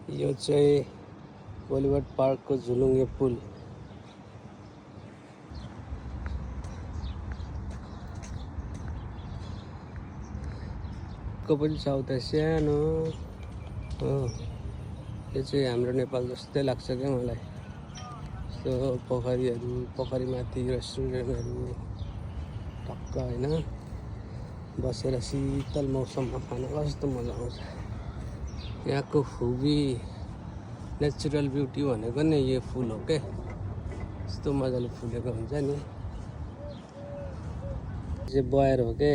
यो चाहिँ बलिउड पार्कको झुलुङ्गे पुल। को पनि छ उता सानो हो। यो चाहिँ हाम्रो नेपाल जस्तै लाग्छ क्या मलाई। यस्तो पोखरीहरू, पोखरीमाथि रेस्टुरेन्टहरू टक्क होइन, बसेर शीतल मौसममा खान कस्तो मजा आउँछ। यहाँको खुबी नेचुरल ब्युटी भनेको नि यो फुल हो के। यस्तो मजाले फुलेको हुन्छ नि। चाहिँ बयर हो के,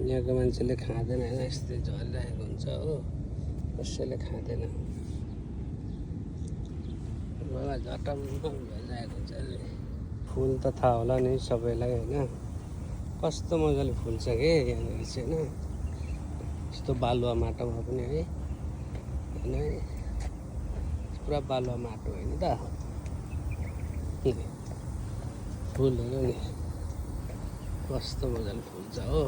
यहाँको मान्छेले खाँदैन होइन, यस्तै झरिरहेको हुन्छ हो, कसैले खाँदैन। झटम्म भइरहेको हुन्छ नि। फुल त थाहा होला नि सबैलाई होइन, कस्तो मजाले फुल्छ के यहाँनिर चाहिँ होइन। यस्तो बालुवा माटोमा पनि है, होइन पुरा बालुवा माटो होइन त, फुलहरू नि कस्तो मजाले फुल्छ हो।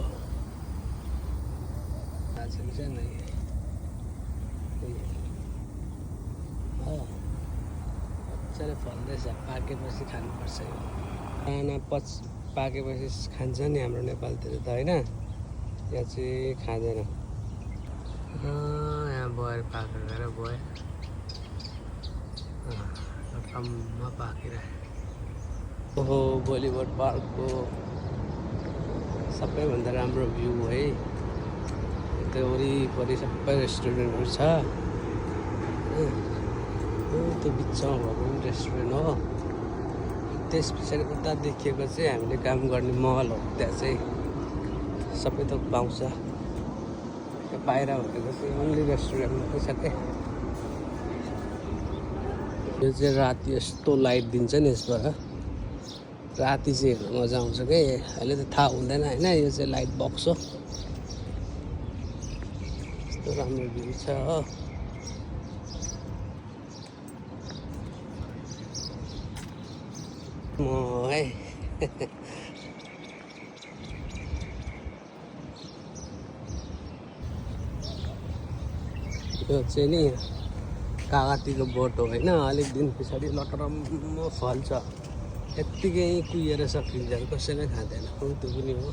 मजाले फल्दैछ, पाकेपछि खानुपर्छ यो खाना। पाकेपछि खान्छ नि हाम्रो नेपालतिर त होइन, यहाँ चाहिँ खाँदैन। यहाँ बयर पाकेर गयो, टम्म पाकिरहेको। ओहो, बलिउड पार्कको सबैभन्दा राम्रो भ्यू है। यता वरिपरि सबै रेस्टुरेन्टहरू छ। त्यो बिचमा भएको पनि रेस्टुरेन्ट हो। त्यस पछाडि उता देखिएको चाहिँ हामीले काम गर्ने महल हो। त्यहाँ चाहिँ सबै थोक पाउँछ। त्यो बाहिर भनेको चाहिँ ओन्ली रेस्टुरेन्ट मात्रै छ क्या। यो चाहिँ राति यस्तो लाइट दिन्छ नि यसबाट, राति चाहिँ हेर्नु मजा आउँछ क्या। अहिले त थाहा हुँदैन होइन, यो चाहिँ लाइट बक्स हो। यस्तो राम्रो भ्यू छ हो। म है यो चाहिँ नि कागतीको बोट हो होइन। अलिक दिन पछाडि लटरम्म फल्छ, यत्तिकै कुहिएर सकिन्छ, कसैले खाँदैन। त्यो पनि हो।